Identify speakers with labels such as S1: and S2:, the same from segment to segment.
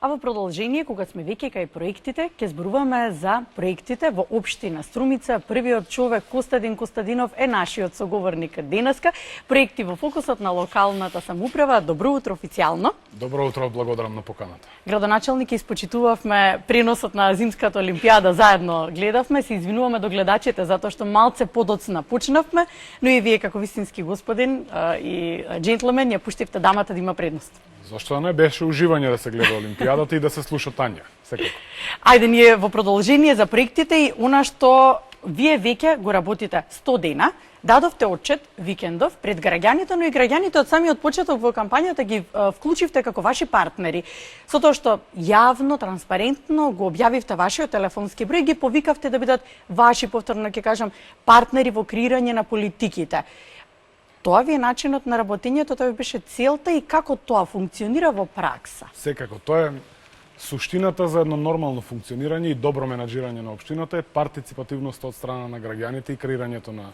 S1: А во продолжение, кога сме веќе кај проектите, ќе зборуваме за проектите во општина Струмица. Првиот човек, Костадин Костадинов, е нашиот соговорник денеска. Проекти во фокусот на локалната самоуправа. Добро утро официјално.
S2: Добро утро, благодарам на поканата.
S1: Градоначалник, испочитувавме преносот на Зимската олимпијада, заедно гледавме, се извинуваме до гледачите затоа што малце подоцна почнавме, но и вие како вистински господин и джентлмен ја пуштивте дамата да има предност.
S2: Зашто не беше уживање да се гледа олимпијадата и да се слуша Тања, секако.
S1: Ајде ние во продолжение за проектите и она што вие веќе го работите 100 дена, дадовте отчет викендов пред граѓаните, но и граѓаните од самиот почеток во кампањата ги вклучивте како ваши партнери. Со тоа што јавно, транспарентно го објавивте вашиот телефонски број, ги повикавте да бидат ваши, повторно ќе кажам, партнери во креирање на политиките. Тоа ви е начинот на работењето, тоа ви беше целта и како тоа функционира во пракса?
S2: Секако, тоа е суштината за едно нормално функционирање и добро менаџирање на општината е партиципативноста од страна на граѓаните и креирањето на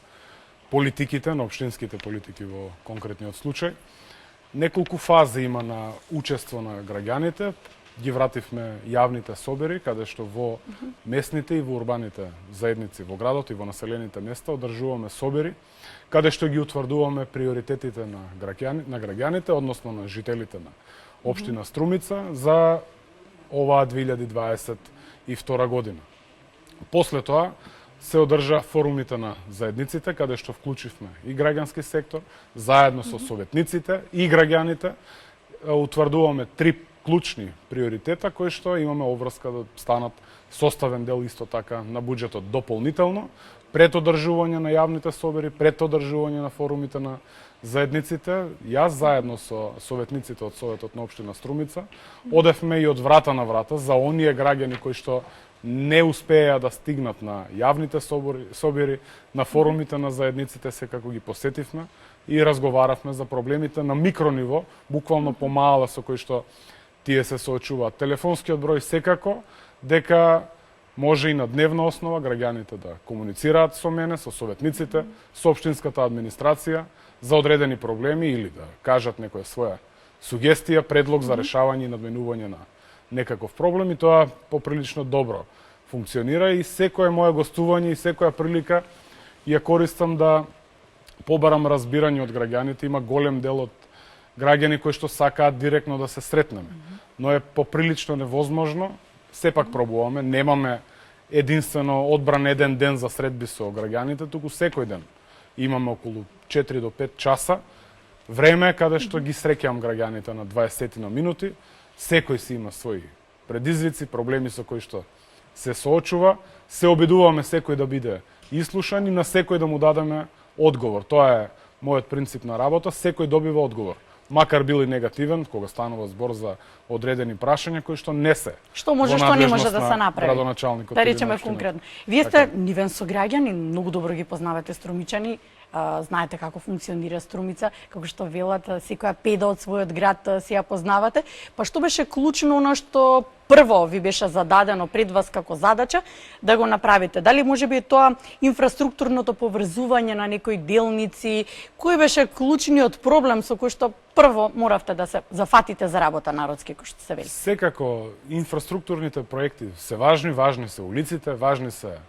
S2: политиките, на општинските политики во конкретниот случај. Неколку фази има на учество на граѓаните. Ги вративме јавните собери, каде што во местните и во урбаните заедници во градот и во населените места одржуваме собери, каде што ги утврдуваме приоритетите на граѓаните, односно на жителите на општина Струмица за оваа 2022 година. После тоа се одржа форумите на заедниците, каде што вклучивме и граѓански сектор, заедно со советниците и граѓаните, утврдуваме 3 клучни приоритета кои што имаме обврска да станат составен дел исто така на буџетот дополнително, пред одржување на јавните собери, пред одржување на форумите на заедниците. Јас заедно со советниците од Советот на општина Струмица одевме и од врата на врата за оние граѓани кои што не успеа да стигнат на јавните собери, на форумите на заедниците, секако ги посетивме и разговаравме за проблемите на микрониво, буквално помала со кои што тие се соочуваат. Телефонскиот број секако, дека може и на дневна основа граѓаните да комуницираат со мене, со советниците, со општинската администрација за одредени проблеми или да кажат некоја своја сугестија, предлог за решавање и надменување на некаков проблем, и тоа поприлично добро функционира и секое мое гостување и секоја прилика ја користам да побарам разбирање од граѓаните. Има голем дел од граѓани кои што сакаат директно да се сретнеме, но е поприлично невозможно. Сепак пробуваме, немаме единствено одбран еден ден за средби со граѓаните, туку секој ден имаме околу 4 до 5 часа време каде што ги среќам граѓаните на 20 на минути. Секој си има своји предизвици, проблеми со кои што се соочува. Се обидуваме секој да биде ислушан и на секој да му дадеме одговор. Тоа е мојот принцип на работа, секој добива одговор. Макар бил и негативен, кога станува збор за одредени прашања кои што не се.
S1: Што може, што не може да се направи?
S2: Градоначалникот.
S1: Да речеме конкретно. Вие сте нивен сограѓани, многу добро ги познавате струмичани, знаете како функционира Струмица, како што велат, секоја педа од својот град си ја познавате. Па што беше клучно оно што прво ви беше зададено пред вас како задача да го направите? Дали можеби тоа инфраструктурното поврзување на некои делници? Кој беше клучниот проблем со кој што прво моравте да се зафатите за работа народски, кој што се вели?
S2: Секако инфраструктурните проекти се важни, важни се улиците, важни се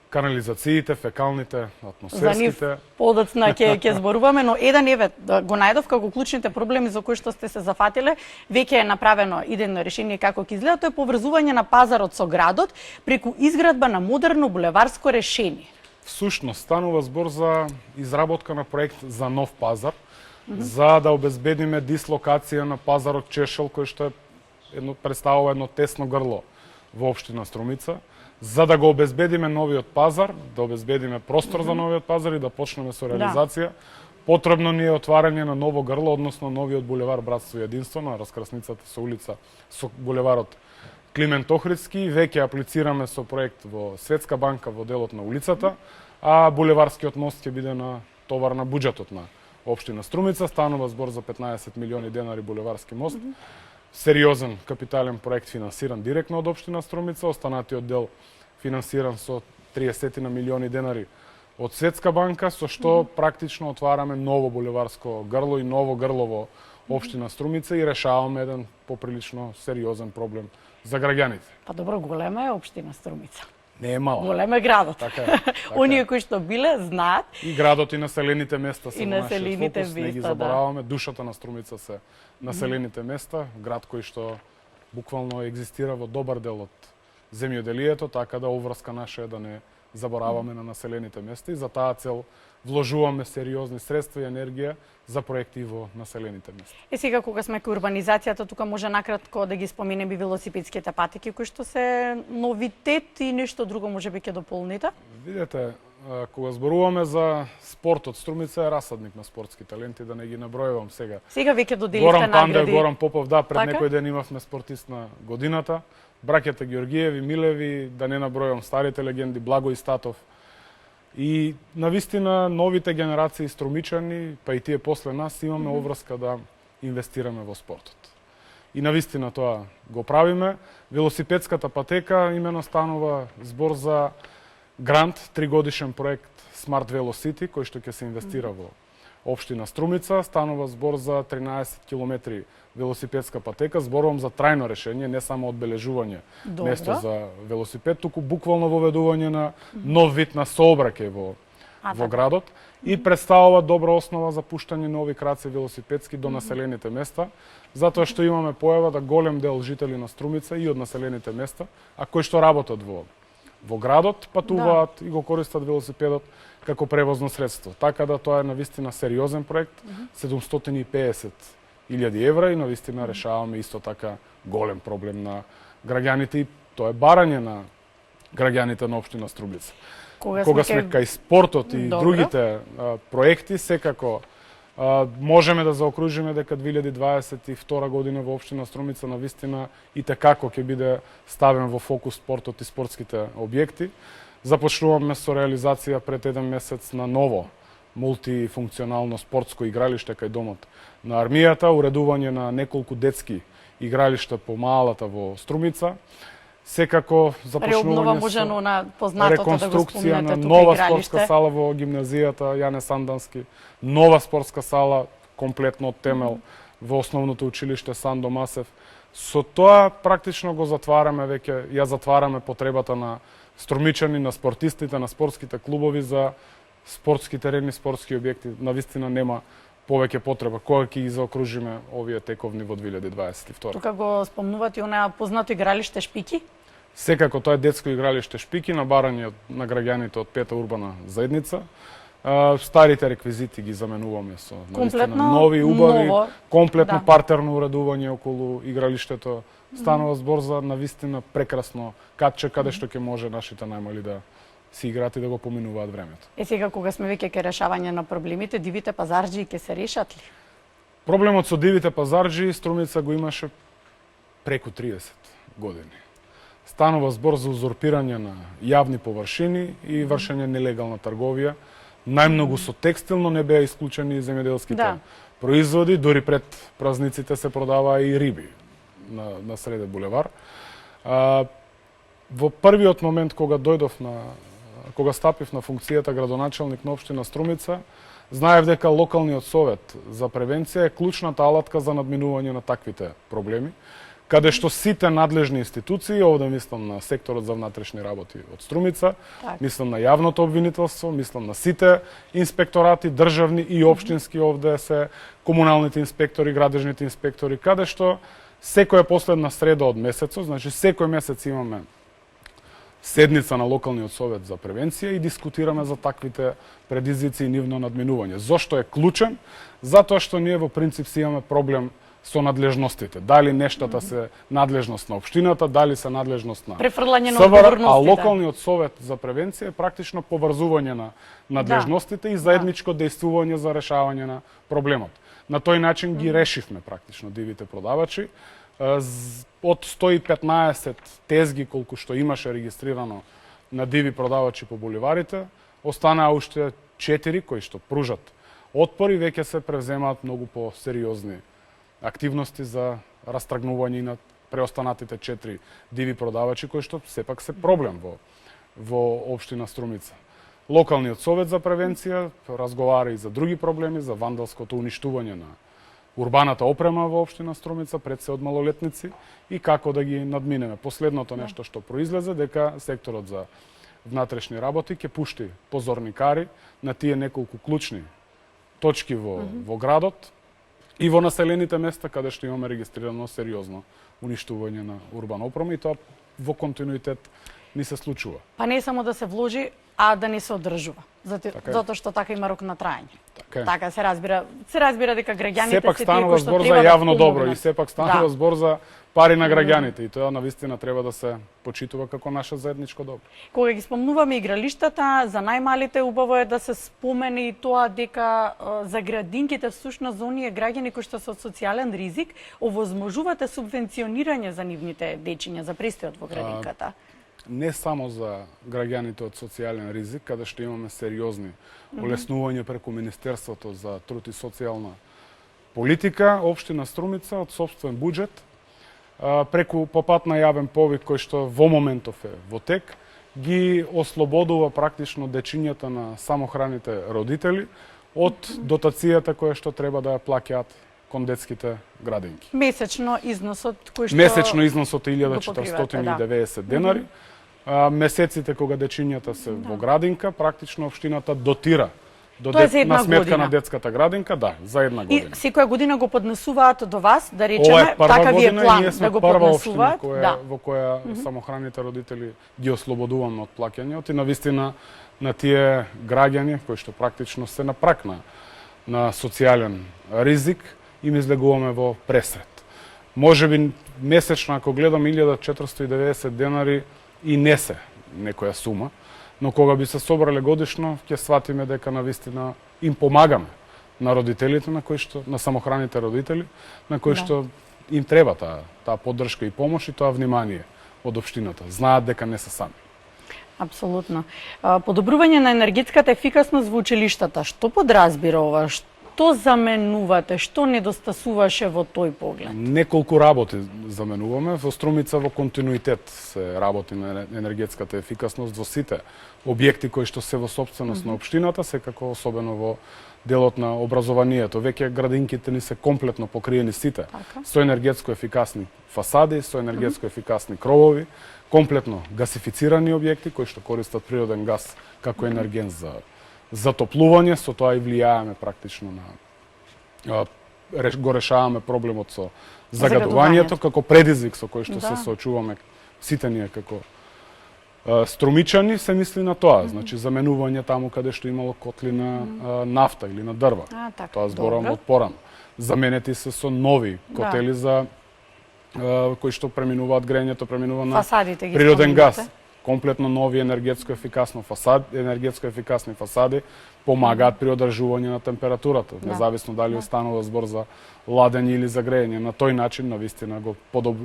S2: канализациите, фекалните, атмосферските.
S1: За нив подоцна ќе зборуваме, но еден го најдов како клучните проблеми за кои што сте се зафатиле. Веќе е направено идејно решение како ќе изгледа, тоа е поврзување на пазарот со градот преку изградба на модерно булеварско решение.
S2: Всушност станува збор за изработка на проект за нов пазар, за да обезбедиме дислокација на пазарот Чешел, кој што представува едно тесно грло во општина Струмица. За да го обезбедиме новиот пазар, да обезбедиме простор за новиот пазар и да почнеме со реализација, потребно ни е отварање на ново грло, односно новиот булевар Братство и единство на раскрсницата со улица со булеварот Климент Охридски. Веќе аплицираме со проект во Светска банка во делот на улицата, а булеварскиот мост ќе биде на товар на буџетот на општина Струмица. Станува збор за 15 милиони денари булеварски мост. Сериозен капитален проект финансиран директно од општина Струмица, останатиот дел финансиран со 30 милиони денари од Светска банка, со што практично отвараме ново булеварско грло и ново грло во општина Струмица и решаваме еден поприлично сериозен проблем за граѓаните.
S1: Па добро, голема е општина Струмица.
S2: Не е мала.
S1: Голем е градот.
S2: Така е.
S1: Оние кои што биле знаат.
S2: И градот и населените места се
S1: И
S2: во нашиот
S1: населените
S2: фокус, не ги
S1: места, да.
S2: забораваме. Душата на Струмица се населените места, град кој што буквално екзистира во добар дел од земјоделието, така да оврска наша е да не забораваме на населените места и за таа цел вложуваме сериозни средства и енергија за проекти во населените места.
S1: И сега кога сме кај урбанизацијата, тука може накратко да ги споменеме и велосипедските патеки кои што се новитет и нешто друго можеби ќе дополните?
S2: Видете, кога зборуваме за спортот, Струмица е расадник на спортски таленти, да не ги набројувам сега.
S1: Сега веќе доделивте
S2: Горан Пандев,
S1: награди.
S2: Горан Попов, да, пред
S1: Така?
S2: некој ден имавме спортист на годината. Браќата Георгиеви, Милеви, да не набројувам старите легенди, Благој Статов. И навистина новите генерации струмичани, па и тие после нас, имаме обврска да инвестираме во спортот. И навистина тоа го правиме. Велосипедската патека имено станува збор за грант, 3-годишен проект Smart Velocity, кој што ќе се инвестира во општина Струмица. Станува збор за 13 километри велосипедска патека. Зборувам за трајно решение, не само одбележување
S1: Добро.
S2: место за велосипед, туку буквално воведување на нов вид на сообраќај во
S1: така.
S2: градот и представува добра основа за пуштање нови краци велосипедски до населените места, затоа што имаме појава да голем дел жители на Струмица и од населените места, а кои што работат во градот, патуваат и го користат велосипедот како превозно средство. Така да тоа е навистина сериозен проект, 750.000 евра и навистина решаваме исто така голем проблем на граѓаните и тоа е барање на граѓаните на општина Струмица. Кога сме кај спортот и
S1: Добро.
S2: другите проекти, секако можеме да заокружиме дека 2022 година во општина Струмица навистина и tekako ќе биде ставен во фокус спортот и спортските објекти. Започнуваме со реализација пред еден месец на ново мултифункционално спортско игралиште кај домот на армијата, уредување на неколку детски игралишта по малата во Струмица. Секако започнување
S1: Реобнова можено на познатото да го
S2: реконструкција
S1: спомнете
S2: на
S1: тука
S2: нова
S1: игралиште.
S2: спортска сала во гимназијата Јане Сандански, нова спортска сала комплетно од темел во основното училиште Сандо Масев. Со тоа практично го затвараме веќе, ја затвараме потребата на струмичани, на спортистите, на спортските клубови за спортски терени, спортски објекти. Навистина нема повеќе потреба кога ќе ги заокружиме овие тековни во 2022.
S1: Тука го спомнувате онаа познато игралиште Шпики?
S2: Секако тоа е детско игралиште Шпики на барање на граѓаните од Пета урбана заедница. Старите реквизити ги заменуваме со
S1: Комплетно
S2: нови, убави,
S1: ново,
S2: комплетно
S1: да.
S2: партерно уредување околу игралиштето. Станува збор за навистина прекрасно катче каде што ќе може нашите најмали да си играат и да го поминуваат времето.
S1: Е сега кога сме веќе кај решавање на проблемите, дивите пазарџи ќе се решат ли?
S2: Проблемот со дивите пазарџи Струмица го имаше преку 30 години. Станува збор за узурпирање на јавни површини и вршење нелегална трговија. Најмногу со текстил, но не беа исклучени и земјоделските
S1: Да.
S2: производи, дури пред празниците се продаваа и риби на Среде булевар. Во првиот момент кога кога стапив на функцијата градоначелник на општина Струмица, знаев дека локалниот совет за превенција е клучната алатка за надминување на таквите проблеми, каде што сите надлежни институции, овде мислам на секторот за внатрешни работи од Струмица,
S1: Так.
S2: мислам на јавното обвинителство, мислам на сите инспекторати, државни и општински, овде се комуналните инспектори, градежните инспектори, каде што секоја последна среда од месецот, значи секој месец имаме седница на локалниот совет за превенција и дискутираме за таквите предизвици и нивно надминување. Зошто е клучен? Затоа што ние во принцип си имаме проблем со надлежностите. Дали нештата се надлежност на општината, дали се надлежност на
S1: Префрлање на
S2: СВР,
S1: одговорностите.
S2: а локалниот совет за превенција е практично поврзување на надлежностите и заедничко дејствување за решавање на проблемот. На тој начин ги решивме практично дивите продавачи. Од 115 тезги колку што имаше регистрирано на диви продавачи по буливарите, останаа уште 4 кои што пружат отпори, веќе се превземаат многу по-сериозни активности за растргнување на преостанатите 4 диви продавачи кои што сепак се проблем во општина Струмица. Локалниот совет за превенција разговара и за други проблеми, за вандалското уништување на урбаната опрема во општина Струмица, пред се од малолетници и како да ги надминеме. Последното нешто што произлезе дека секторот за внатрешни работи ќе пушти позорникари на тие неколку клучни точки во градот и во населените места каде што имаме регистрирано сериозно уништување на урбана опрема и тоа во континуитет ни се случува.
S1: Па не само да се вложи, а да не се одржува. Затоа што така има рок на траење. Така се разбира дека граѓаните
S2: сепак
S1: се тие
S2: станува
S1: кои што
S2: збор за
S1: треба
S2: јавно
S1: да
S2: добро
S1: помогнат.
S2: и сепак станува збор за пари на граѓаните и тоа навистина треба да се почитува како наше заедничко добро.
S1: Кога ги спомнуваме игралиштата, за најмалите убаво е да се спомени и тоа дека за градинките всушност за оние граѓани кои што се од социјален ризик, овозможувате субвенционирање за нивните дечиња за престојот во градинката.
S2: Не само за граѓаните од социјален ризик, каде што имаме сериозни олеснувања преку Министерството за труд и социјална политика, општина Струмица од сопствен буџет преку по пат на јавен повик кој што во моментов е во тек, ги ослободува практично дечињата на самохраните родители од дотацијата која што треба да ја плаќаат кон детските градинки.
S1: Месечно износот кој што
S2: Месечно износот е
S1: го покривате,
S2: 1490 денари. Месеците кога дечињата се во градинка, практично општината дотира до
S1: Тоа е за една
S2: на сметка
S1: година.
S2: на детската градинка, да, за една
S1: И
S2: година.
S1: секоја година го поднесуваат до вас, да
S2: Ова е
S1: речеме,
S2: прва
S1: така ви е
S2: година и
S1: план
S2: ние сме
S1: да го
S2: прва општина
S1: поднесуваат.
S2: во која самохраните родители ги ослободуваме од плаќањето и навистина на тие граѓани кои што практично се на прак на социјален ризик им излегуваме во пресрет. Можеби месечно ако гледам 1490 денари и не се некоја сума, но кога би се собрале годишно, ќе сватиме дека навистина им помагаме на родителите, на самохраните родители, на кои што им треба таа поддршка и помош и тоа внимание од општината. Знаат дека не се сами.
S1: Апсолутно. Подобрување на енергетската ефикасност во училиштата. Што подразбира ова? Што заменувате? Што недостасуваше во тој поглед?
S2: Неколку работи заменуваме. Во Струмица во континуитет се работи на енергетската ефикасност во сите објекти кои што се во собственост на општината, секако особено во делот на образованието. Веќе градинките ни се комплетно покриени сите со енергетско ефикасни фасади, со енергетско ефикасни кровови, комплетно гасифицирани објекти кои што користат природен газ како енерген за затоплување, со тоа и влијаеме практично на го решаваме проблемот со загадувањето како предизвик со кој што се соочуваме сите ние како струмичани, се мисли на тоа, значи заменување таму каде што имало котли на нафта или на дрва. Тоа зборувам од порано. Заменети се со нови котели за кои што преминуваат грејењето, преминува на природен газ. Комплетно нови енергетско ефикасни фасади помагаат при одржување на температурата, независно дали станува збор за ладење или за грејење. На тој начин навистина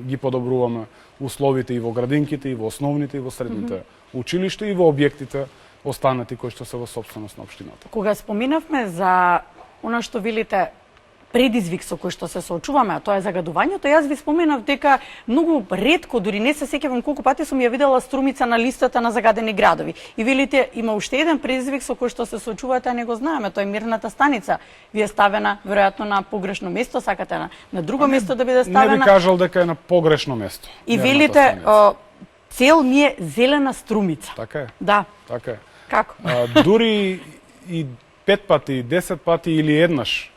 S2: ги подобруваме условите и во градинките, и во основните, и во средните училишта, и во објектите останати кои што се во сопственост на општината.
S1: Кога споминавме за она што велите предизвик со кој што се соочуваме, а тоа е загадувањето, јас ви споменав дека многу ретко, дури не се сеќавам колку пати сум ја видела Струмица на листата на загадени градови. И велите, има уште еден предизвик со кој што се соочувате, а не го знаеме, тоа е мирната станица. Ви е ставена веројатно на погрешно место, сакате на друго место да биде ставена.
S2: Не би кажал дека е на погрешно место.
S1: И велите, цел ми е зелена Струмица.
S2: Така е.
S1: Да.
S2: Така е.
S1: Како?
S2: Дури и 5 пати, 10 пати или еднаш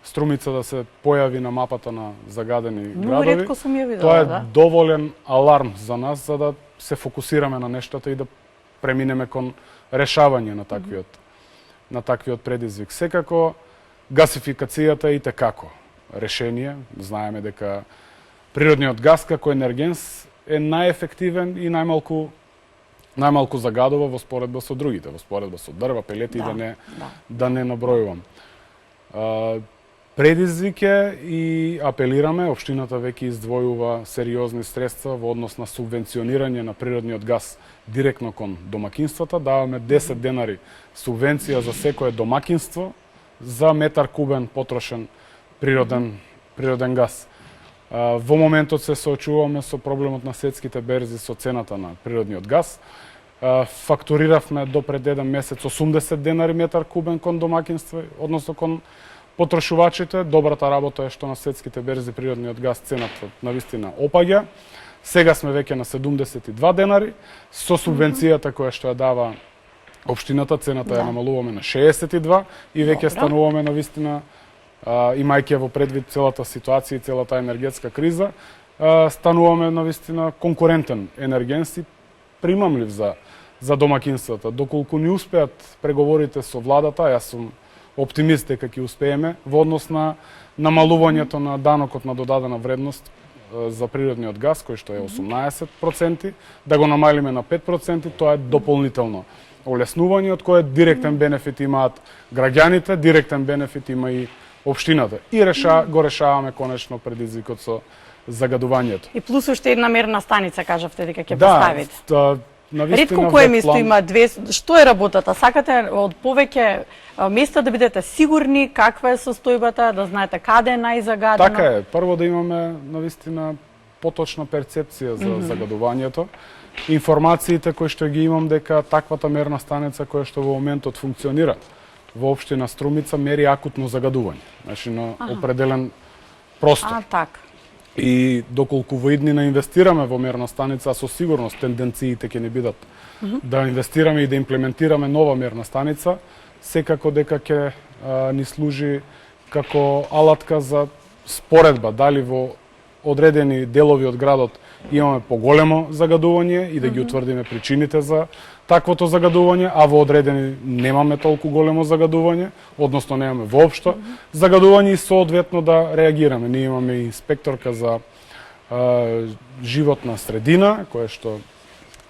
S2: Струмица да се појави на мапата на загадени градови,
S1: ретко сум ја видела,
S2: тоа е доволен аларм за нас за да се фокусираме на нештата и да преминеме кон решавање на таквиот предизвик. Секако гасификацијата е и tekako решение. Знаеме дека природниот газ како енергенс е најефективен и најмалку загадува во споредба со другите, во споредба со дрва, пелети да не набројувам. Предизвик е и апелираме, општината веќе издвојува сериозни средства во однос на субвенционирање на природниот газ директно кон домакинствата. Даваме 10 денари субвенција за секое домакинство за метар кубен потрошен природен газ. Во моментот се соочуваме со проблемот на светските берзи со цената на природниот газ. Фактуриравме до пред еден месец 80 денари метар кубен кон домакинство, односно кон потрошувачите. Добрата работа е што на светските берзи природниот газ цената навистина опаѓа. Сега сме веќе на 72 денари, со субвенцијата која што ја дава општината, цената ја намалуваме на 62 и веќе стануваме навистина, имајќи во предвид целата ситуација и целата енергетска криза, стануваме навистина конкурентен енергенс и примамлив за домакинствата. Доколку не успеат преговорите со владата, јас сум оптимист дека ќе успееме во однос на намалувањето на данокот на додадена вредност за природниот газ, кој што е 18%, да го намалиме на 5%, тоа е дополнително олеснување, од кое директен бенефит имаат граѓаните, директен бенефит има и општината. И го решаваме конечно предизвикот со загадувањето.
S1: И плюс уште една мерна станица, кажавте дека ќе поставите.
S2: Да,
S1: ретко кое место има две. Што е работата? Сакате од повеќе места да бидете сигурни каква е состојбата, да знаете каде е најзагадено?
S2: Така е. Прво да имаме навистина поточна перцепција за загадувањето. Информациите кои што ги имам дека таквата мерна станица која што во моментот функционира во општина Струмица мери акутно загадување. Значи на определен простор.
S1: Така.
S2: И доколку во иднина инвестираме во мерна станица, со сигурност тенденциите ќе не бидат да инвестираме и да имплементираме нова мерна станица, секако дека ќе ни служи како алатка за споредба, дали во одредени делови од градот имаме поголемо загадување и да ги утврдиме причините за таквото загадување, а во одредени немаме толку големо загадување, односно немаме воопшто загадување и соодветно да реагираме. Ние имаме и инспекторка за животна средина, која што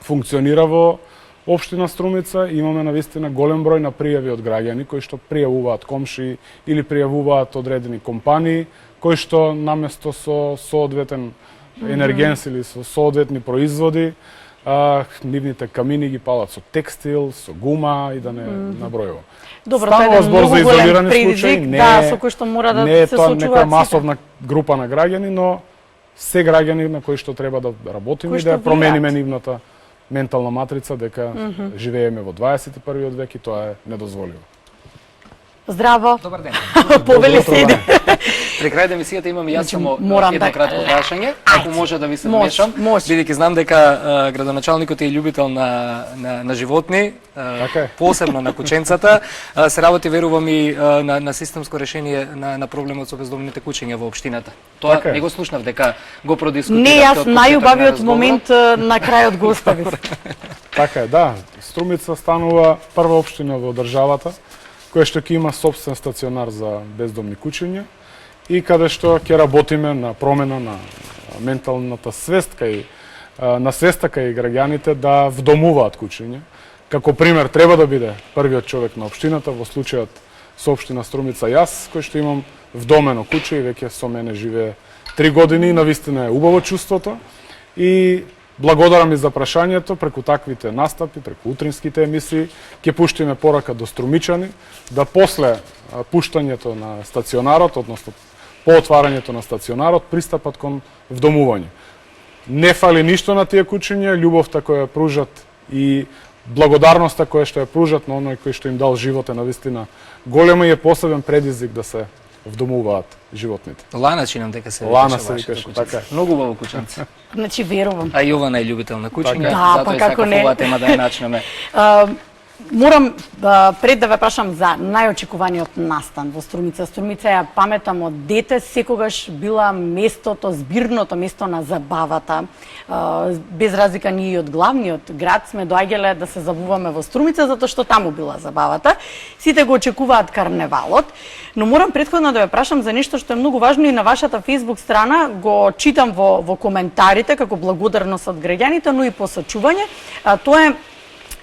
S2: функционира во општина Струмица, имаме навистина голем број на пријави од граѓани кои што пријавуваат комши или пријавуваат одредени компании кои што наместо со соодветен енергенс или со соодветни производи, нивните камини ги палат со текстил, со гума и да не набројувам.
S1: Добро, тоа е
S2: збор за изолирани случаи,
S1: не да, со кој што мора да
S2: не е
S1: се
S2: тоа
S1: соочуваат
S2: некоја масовна група на граѓани, но се граѓани на кои што треба да работиме и да промениме нивната ментална матрица дека живееме во 21. век и тоа е недозволиво.
S1: Здраво.
S3: Добар ден.
S1: Повели седи.
S3: При крај да емисијата имам јас само едно кратко прашање, ако може да ви се вмешам, бидејќи знам дека градоначалникот е љубител на животни, посебно на кученцата, се работи верувам и на системско решение на проблемот со бездомните кучиња во општината. Тоа не го слушнав дека го продискутирате.
S1: Не, јас најубавиот момент на крајот го оставив.
S2: Така е, да. Струмица станува прва општина во државата која што ќе има сопствен стационар за бездомни кучиња и каде што ќе работиме на промена на менталната свест кај на свеста кај граѓаните да вдомуваат кучиња. Како пример треба да биде првиот човек на општината, во случајот со општина Струмица јас, кој што имам вдомено куче и веќе со мене живее 3 години и навистина е убаво чувството и благодарам и за прашањето, преку таквите настапи, преку утринските емисии, ќе пуштиме порака до струмичани, да после пуштањето на стационарот, односно по отварањето на стационарот, пристапат кон вдомување. Не фали ништо на тие кучиња, љубовта која пружат и благодарноста која што ја пружат на оној кој што им дал живот е навистина голема и е посебен предизвик да се вдомуваат животните.
S3: Лана чинам дека се
S2: Лана се викаше, така е.
S3: Многу убаво кученце.
S1: Значи верувам.
S3: А Јована е љубител на кучиња,
S1: да, па како не.
S3: Затоа тема да ја начнеме.
S1: Морам пред да ве прашам за најочекуваниот настан во Струмица. Струмица ја паметам од дете, секогаш била местото, збирното место на забавата. Без разлика ние од главниот град сме доаѓале да се забавуваме во Струмица затоа што таму била забавата. Сите го очекуваат карневалот, но морам претходно да ве прашам за нешто што е многу важно и на вашата Facebook страна го читам во коментарите како благодарност од граѓаните, но и посочување. Тоа е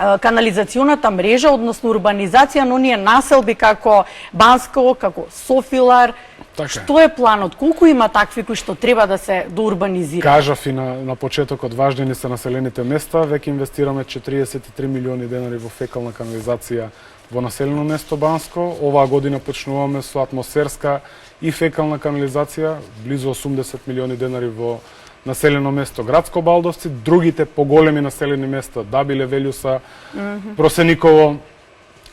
S1: канализационата мрежа, односно урбанизација на оние населби како Банско, како Софилар.
S2: Така.
S1: Што е планот? Колку има такви кои што треба да се доурбанизираат?
S2: Кажав и на почетокот, важни ни се населените места, веќе инвестираме 43 милиони денари во фекална канализација во населено место Банско. Оваа година почнуваме со атмосферска и фекална канализација, близу 80 милиони денари во населено место Градско Балдовци, другите поголеми населени места Дабиле, Велјуса, Просениково,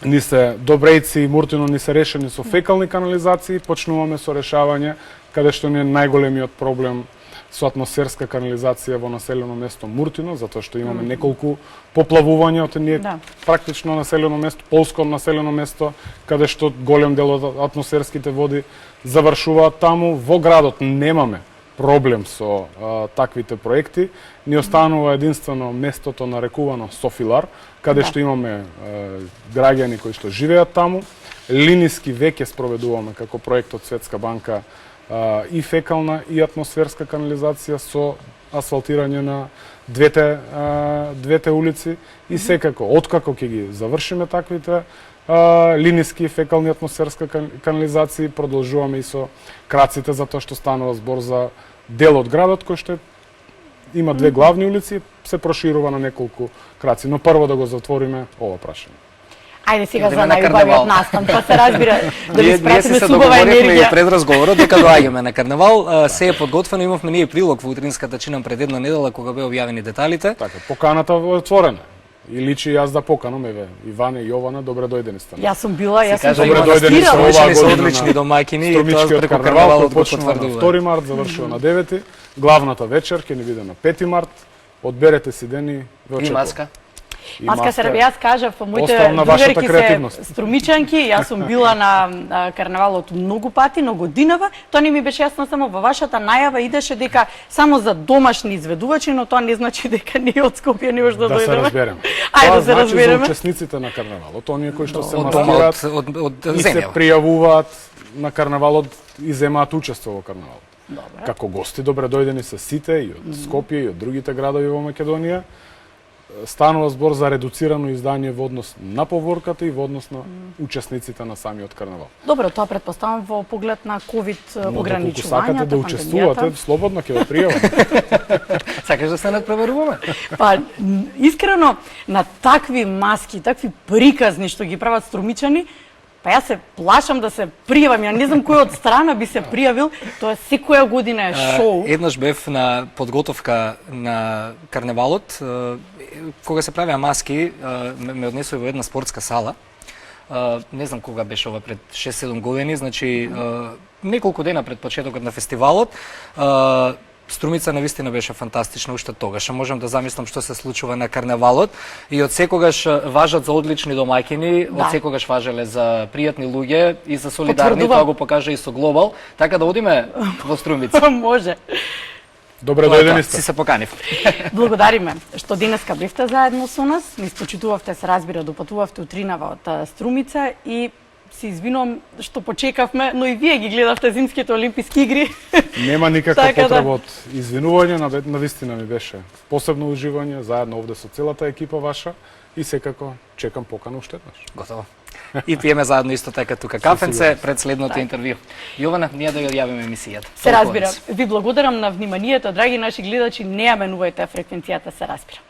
S2: ни се Добрејци и Муртино ни се решени со фекални канализации, почнуваме со решавање каде што ни е најголемиот проблем со атмосферска канализација во населено место Муртино, затоа што имаме неколку поплавувања од ние практично населено место, полско населено место, каде што голем дел од атмосферските води завршуваат таму. Во градот немаме проблем со таквите проекти. Ни останува единствено местото нарекувано Софилар, каде што имаме граѓани кои што живеат таму. Линиски веќе спроведуваме како проект од Светска банка и фекална и атмосферска канализација со асфалтирање на двете улици и секако, откако ќе ги завршиме таквите линиски, фекални, атмосферска канализации, продолжуваме и со краците, затоа што станува збор за дел од градот кој што има две главни улици, се проширува на неколку краци. Но прво да го затвориме ова прашање.
S1: Ајде сега за најубавиот настан, па се разбира да ви спратиме субава енергија.
S3: Ние се пред разговорот дека доаѓаме на карнавал, се е подготвено, имавме ние прилог во утринската чинам пред една недела кога беа објавени деталите.
S2: Така, поканата е отворена. И личи јас да поканам, еве, Иване и Јована, добре дојдени сте.
S1: Јас сум била, јас сум
S2: добре дојдени со оваа година.
S3: Одлични домаќини
S2: и тоа преку карнавалот почнува на 2 март, завршува на 9. Главната вечер ќе ни биде на 5 март. Одберете си дени во
S3: и маска.
S1: Маска се јас кажав, моите другарки се струмичанки, јас сум била на карнавалот многу пати, но годинава, тоа не ми беше јасно, само во вашата најава идеше дека само за домашни изведувачи, но тоа не значи дека ние од Скопје не може да дојдеме.
S2: Да се разбереме.
S1: Ајде да се разбереме.
S2: За учесниците на карнавалот, оние кои што се маскираат и се пријавуваат на карнавалот и земаат учество во карнавалот. Како гости добре дојдени се сите и од Скопје и од другите градови во Македонија. Станува збор за редуцирано издание во однос на поворката и во однос на учесниците на самиот карнавал.
S1: Добро, тоа претпоставам во поглед на ковид ограничувањата,
S2: доколку сакате да учествувате, слободно ќе ве пријавам.
S3: Сакаш да се надпреваруваме?
S1: Па, искрено, на такви маски, такви приказни што ги прават струмичани, па јас се плашам да се пријавам, ја не знам кој од страна би се пријавил, тоа секоја година е шоу.
S3: Еднаш бев на подготовка на карнавалот, кога се правеа маски, ме однесоа во една спортска сала. Не знам кога беше ова, пред 6-7 години, значи неколку дена пред почетокот на фестивалот. Струмица навистина беше фантастична уште тогаш. Можам да замислам што се случува на карнавалот и од секогаш важат за одлични домаќини, од секогаш важеле за пријатни луѓе и за солидарни, тоа го покажа и со Глобал, така да одиме во Струмица.
S1: Може.
S2: Добре дојдени сте.
S3: Си се поканив.
S1: Благодариме што денеска бевте заедно со нас, ни спочитувавте, се разбира, допатувавте утринава од Струмица и се извинувам што почекавме, но и вие ги гледавте зимските олимписки игри.
S2: Нема никаква потреба од извинување, навистина ми беше посебно уживање заедно овде со целата екипа ваша и секако чекам покана уште еднаш.
S3: Готово. И пиеме заедно исто така тука кафенце пред следното интервју. Јована, ние да ја одјавиме емисијата.
S1: Се разбира. Ви благодарам на вниманието, драги наши гледачи, не ја менувајте фреквенцијата, се разбира.